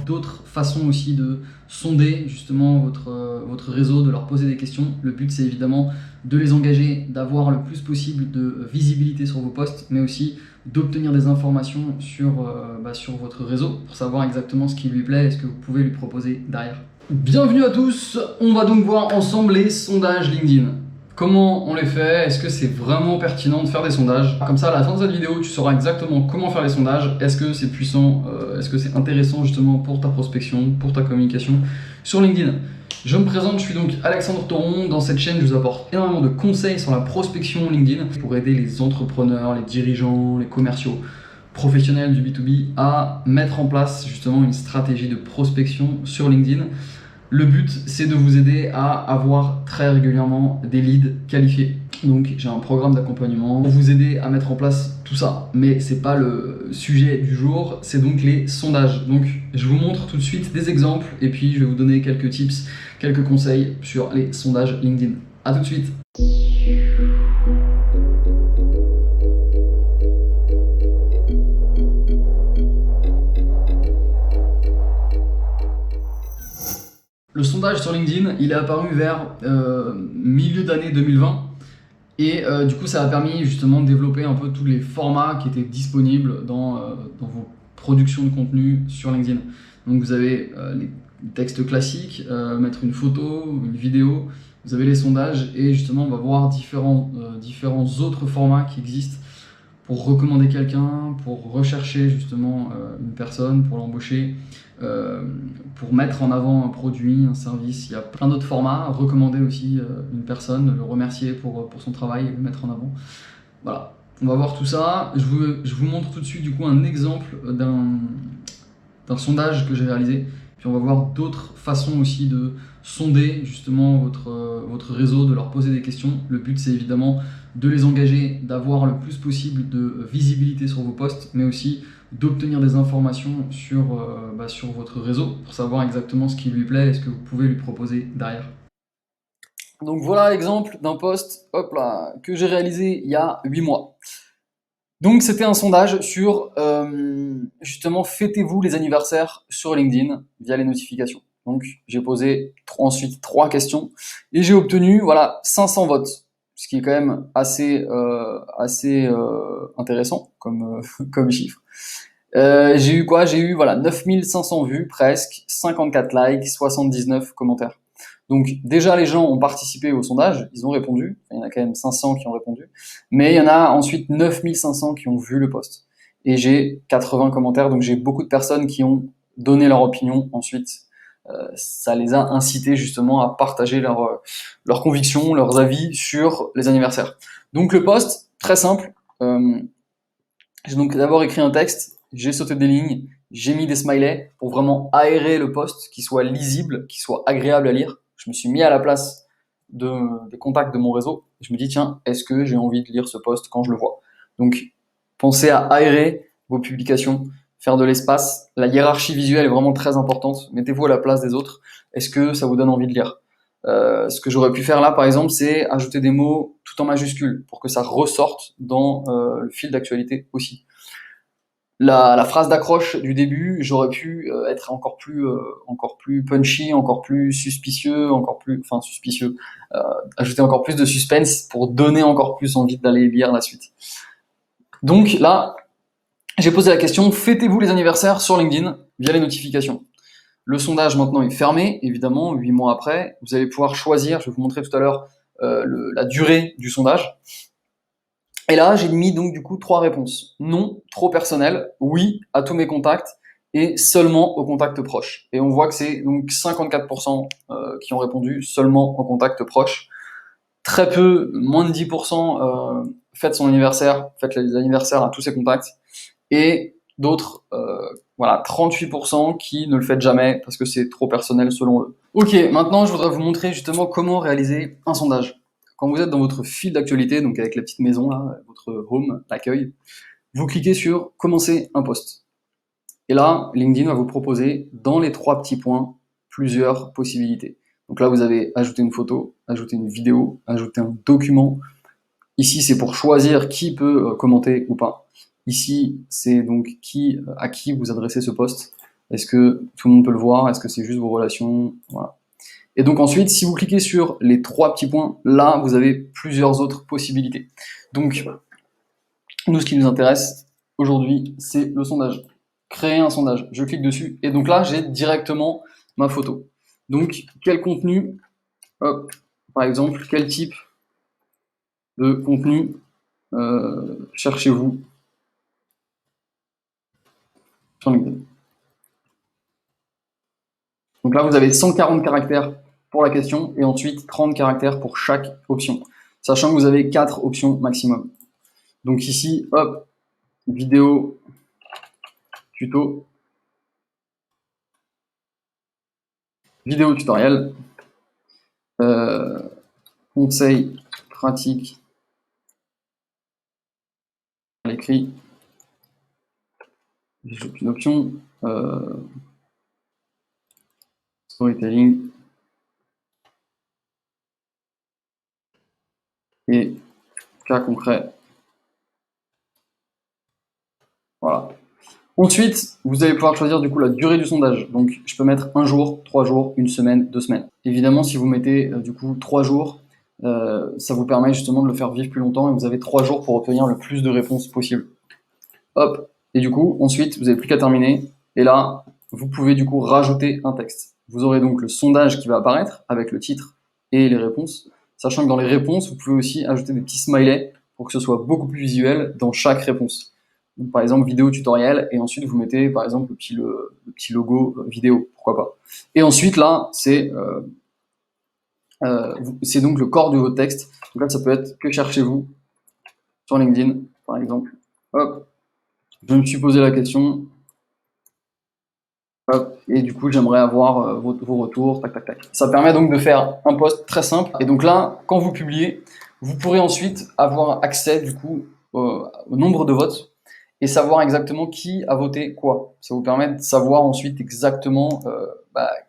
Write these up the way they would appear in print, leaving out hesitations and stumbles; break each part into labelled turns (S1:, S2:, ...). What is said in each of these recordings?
S1: d'autres façons aussi de sonder justement votre réseau, de leur poser des questions. Le but, c'est évidemment de les engager, d'avoir le plus possible de visibilité sur vos posts, mais aussi d'obtenir des informations sur votre réseau pour savoir exactement ce qui lui plaît et ce que vous pouvez lui proposer derrière. Bienvenue à tous, on va donc voir ensemble les sondages LinkedIn. Comment on les fait? Est-ce que c'est vraiment pertinent de faire des sondages? Comme ça, à la fin de cette vidéo, tu sauras exactement comment faire les sondages. Est-ce que c'est puissant? Est-ce que c'est intéressant justement pour ta prospection, pour ta communication sur LinkedIn? Je me présente, je suis donc Alexandre Thoron. Dans cette chaîne, je vous apporte énormément de conseils sur la prospection LinkedIn pour aider les entrepreneurs, les dirigeants, les commerciaux, professionnels du B2B à mettre en place justement une stratégie de prospection sur LinkedIn. Le but, c'est de vous aider à avoir très régulièrement des leads qualifiés. Donc, j'ai un programme d'accompagnement pour vous aider à mettre en place tout ça. Mais c'est pas le sujet du jour, c'est donc les sondages. Donc, je vous montre tout de suite des exemples et puis je vais vous donner quelques tips, quelques conseils sur les sondages LinkedIn. À tout de suite. Le sondage sur LinkedIn, il est apparu vers milieu d'année 2020 et du coup ça a permis justement de développer un peu tous les formats qui étaient disponibles dans vos productions de contenu sur LinkedIn. Donc vous avez les textes classiques, mettre une photo, une vidéo, vous avez les sondages et justement on va voir différents autres formats qui existent pour recommander quelqu'un, pour rechercher justement une personne, pour l'embaucher, pour mettre en avant un produit, un service. Il y a plein d'autres formats. Recommander aussi une personne, le remercier pour son travail et le mettre en avant. Voilà, on va voir tout ça. Je vous montre tout de suite du coup un exemple d'un sondage que j'ai réalisé. Puis on va voir d'autres façons aussi de sonder justement votre réseau, de leur poser des questions. Le but, c'est évidemment de les engager, d'avoir le plus possible de visibilité sur vos posts, mais aussi d'obtenir des informations sur votre réseau pour savoir exactement ce qui lui plaît et ce que vous pouvez lui proposer derrière. Donc voilà l'exemple d'un post que j'ai réalisé il y a 8 mois. Donc c'était un sondage sur justement fêtez-vous les anniversaires sur LinkedIn via les notifications. Donc j'ai posé ensuite 3 questions et j'ai obtenu 500 votes, ce qui est quand même assez intéressant comme chiffre. J'ai eu 9500 vues presque, 54 likes, 79 commentaires. Donc déjà les gens ont participé au sondage, ils ont répondu, il y en a quand même 500 qui ont répondu, mais il y en a ensuite 9500 qui ont vu le post. Et j'ai 80 commentaires, donc j'ai beaucoup de personnes qui ont donné leur opinion ensuite. Ça les a incités justement à partager leurs convictions, leurs avis sur les anniversaires. Donc le post, très simple, j'ai donc d'abord écrit un texte, j'ai sauté des lignes, j'ai mis des smileys pour vraiment aérer le post, qui soit lisible, qui soit agréable à lire. Je me suis mis à la place des contacts de mon réseau. Je me dis, tiens, est-ce que j'ai envie de lire ce post quand je le vois? Donc, pensez à aérer vos publications, faire de l'espace. La hiérarchie visuelle est vraiment très importante. Mettez-vous à la place des autres. Est-ce que ça vous donne envie de lire? Ce que j'aurais pu faire là, par exemple, c'est ajouter des mots tout en majuscules pour que ça ressorte dans le fil d'actualité aussi. La phrase d'accroche du début, j'aurais pu être encore plus punchy, encore plus suspicieux, ajouter encore plus de suspense pour donner encore plus envie d'aller lire la suite. Donc là, j'ai posé la question, fêtez-vous les anniversaires sur LinkedIn via les notifications? Le sondage maintenant est fermé, évidemment, 8 mois après. Vous allez pouvoir choisir, je vais vous montrer tout à l'heure la durée du sondage. Et là, j'ai mis donc du coup 3 réponses. Non, trop personnel. Oui, à tous mes contacts. Et seulement aux contacts proches. Et on voit que c'est donc 54% qui ont répondu seulement aux contacts proches. Très peu, moins de 10% fêtent son anniversaire, fêtent les anniversaires à tous ses contacts. Et d'autres, 38% qui ne le fêtent jamais parce que c'est trop personnel selon eux. Ok, maintenant je voudrais vous montrer justement comment réaliser un sondage. Quand vous êtes dans votre fil d'actualité, donc avec la petite maison là, votre home, l'accueil, vous cliquez sur commencer un post. Et là, LinkedIn va vous proposer dans les 3 petits points plusieurs possibilités. Donc là, vous avez ajouter une photo, ajouter une vidéo, ajouter un document. Ici, c'est pour choisir qui peut commenter ou pas. Ici, c'est donc à qui vous adressez ce post. Est-ce que tout le monde peut le voir? Est-ce que c'est juste vos relations? Voilà. Et donc ensuite, si vous cliquez sur les 3 petits points, là, vous avez plusieurs autres possibilités. Donc, nous, ce qui nous intéresse aujourd'hui, c'est le sondage. Créer un sondage. Je clique dessus et donc là, j'ai directement ma photo. Donc, quel contenu, hop, par exemple, quel type de contenu cherchez-vous sur LinkedIn? Donc là, vous avez 140 caractères pour la question et ensuite 30 caractères pour chaque option, sachant que vous avez 4 options maximum. Donc ici, hop, vidéo, tuto, vidéo tutoriel, conseil pratique à l'écrit, j'ai aucune option, storytelling et cas concret. Voilà. Ensuite, vous allez pouvoir choisir du coup la durée du sondage. Donc, je peux mettre 1 jour, 3 jours, 1 semaine, 2 semaines. Évidemment, si vous mettez du coup 3 jours, ça vous permet justement de le faire vivre plus longtemps et vous avez 3 jours pour obtenir le plus de réponses possible. Hop. Et du coup, ensuite, vous n'avez plus qu'à terminer. Et là, vous pouvez du coup rajouter un texte. Vous aurez donc le sondage qui va apparaître avec le titre et les réponses. Sachant que dans les réponses, vous pouvez aussi ajouter des petits smileys pour que ce soit beaucoup plus visuel dans chaque réponse. Donc, par exemple, vidéo tutoriel, et ensuite vous mettez par exemple le petit logo vidéo, pourquoi pas. Et ensuite là, c'est donc le corps de votre texte. Donc là, ça peut être que cherchez-vous sur LinkedIn, par exemple. Hop, je me suis posé la question. Hop, et du coup, j'aimerais avoir vos retours, tac, tac, tac. Ça permet donc de faire un post très simple. Et donc là, quand vous publiez, vous pourrez ensuite avoir accès du coup au nombre de votes et savoir exactement qui a voté quoi. Ça vous permet de savoir ensuite exactement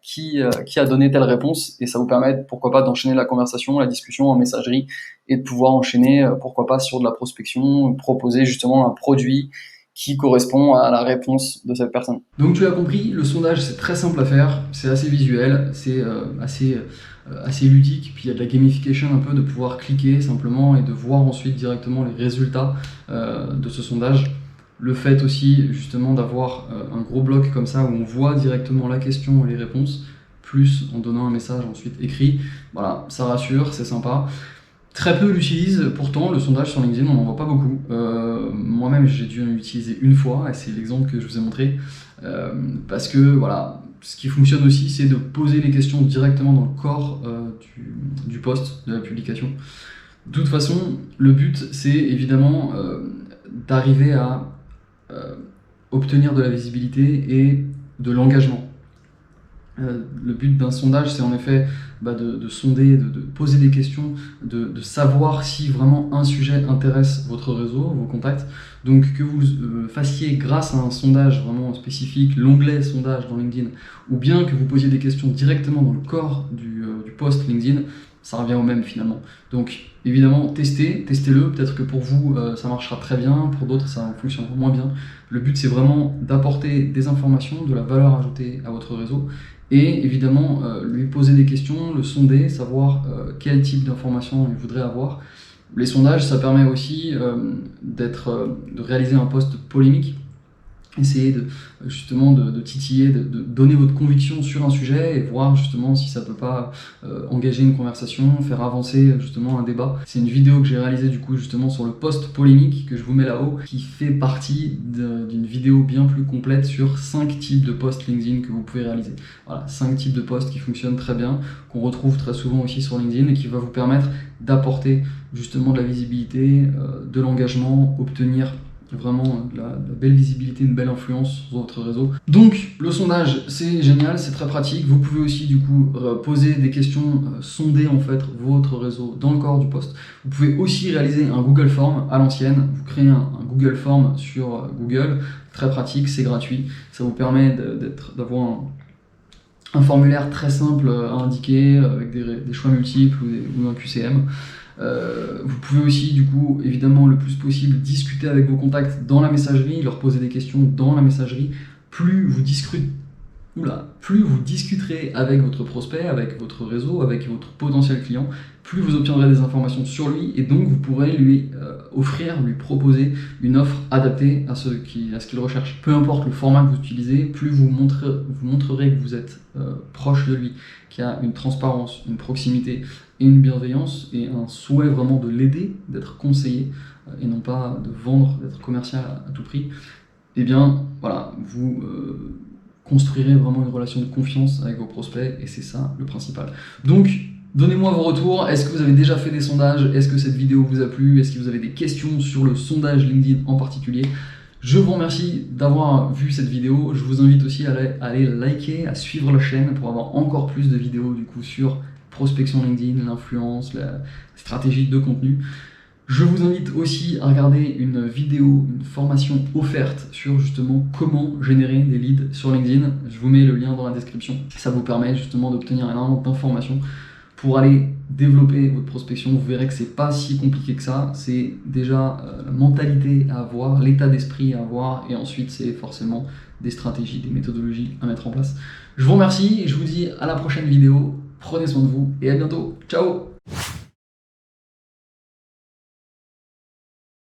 S1: qui a donné telle réponse et ça vous permet, pourquoi pas, d'enchaîner la conversation, la discussion en messagerie et de pouvoir enchaîner, pourquoi pas, sur de la prospection, proposer justement un produit qui correspond à la réponse de cette personne. Donc tu l'as compris, le sondage c'est très simple à faire, c'est assez visuel, c'est assez ludique, puis il y a de la gamification un peu, de pouvoir cliquer simplement et de voir ensuite directement les résultats de ce sondage. Le fait aussi justement d'avoir un gros bloc comme ça où on voit directement la question et les réponses, plus en donnant un message ensuite écrit, voilà, ça rassure, c'est sympa. Très peu l'utilisent, pourtant le sondage sur LinkedIn on n'en voit pas beaucoup. Moi-même j'ai dû l'utiliser une fois et c'est l'exemple que je vous ai montré. Parce que voilà, ce qui fonctionne aussi c'est de poser les questions directement dans le corps du post, de la publication. De toute façon, le but c'est évidemment d'arriver à obtenir de la visibilité et de l'engagement. Le but d'un sondage, c'est en effet de sonder, de poser des questions, de savoir si vraiment un sujet intéresse votre réseau, vos contacts. Donc que vous fassiez grâce à un sondage vraiment spécifique, l'onglet sondage dans LinkedIn, ou bien que vous posiez des questions directement dans le corps du post LinkedIn, ça revient au même finalement. Donc évidemment, testez-le, peut-être que pour vous ça marchera très bien, pour d'autres ça fonctionnera moins bien. Le but c'est vraiment d'apporter des informations, de la valeur ajoutée à votre réseau, et évidemment lui poser des questions, le sonder, savoir quel type d'informations il voudrait avoir. Les sondages, ça permet aussi de réaliser un post polémique. Essayez justement de titiller, de donner votre conviction sur un sujet et voir justement si ça peut pas engager une conversation, faire avancer justement un débat. C'est une vidéo que j'ai réalisée du coup justement sur le post polémique que je vous mets là-haut, qui fait partie d'une vidéo bien plus complète sur 5 types de posts LinkedIn que vous pouvez réaliser. Voilà, 5 types de posts qui fonctionnent très bien, qu'on retrouve très souvent aussi sur LinkedIn et qui va vous permettre d'apporter justement de la visibilité, de l'engagement, obtenir vraiment de la belle visibilité, une belle influence sur votre réseau. Donc le sondage c'est génial, c'est très pratique. Vous pouvez aussi du coup poser des questions, sonder en fait votre réseau dans le corps du post. Vous pouvez aussi réaliser un Google Form à l'ancienne. Vous créez un Google Form sur Google, très pratique, c'est gratuit. Ça vous permet d'avoir un formulaire très simple à indiquer avec des choix multiples ou un QCM. Vous pouvez aussi du coup évidemment le plus possible discuter avec vos contacts dans la messagerie, leur poser des questions dans la messagerie. Plus vous plus vous discuterez avec votre prospect, avec votre réseau, avec votre potentiel client, plus vous obtiendrez des informations sur lui et donc vous pourrez lui lui proposer une offre adaptée à ce qu'il recherche. Peu importe le format que vous utilisez, plus vous montrerez que vous êtes proche de lui, qu'il y a une transparence, une proximité et une bienveillance et un souhait vraiment de l'aider, d'être conseillé et non pas de vendre, d'être commercial à tout prix, et bien voilà, vous construirez vraiment une relation de confiance avec vos prospects et c'est ça le principal. Donc, donnez-moi vos retours. Est-ce que vous avez déjà fait des sondages? Est-ce que cette vidéo vous a plu? Est-ce que vous avez des questions sur le sondage LinkedIn en particulier? Je vous remercie d'avoir vu cette vidéo. Je vous invite aussi à aller liker, à suivre la chaîne pour avoir encore plus de vidéos du coup sur prospection LinkedIn, l'influence, la stratégie de contenu. Je vous invite aussi à regarder une vidéo, une formation offerte sur justement comment générer des leads sur LinkedIn. Je vous mets le lien dans la description. Ça vous permet justement d'obtenir énormément d'informations pour aller développer votre prospection. Vous verrez que c'est pas si compliqué que ça. C'est déjà la mentalité à avoir, l'état d'esprit à avoir, et ensuite c'est forcément des stratégies, des méthodologies à mettre en place. Je vous remercie et je vous dis à la prochaine vidéo. Prenez soin de vous et à bientôt. Ciao!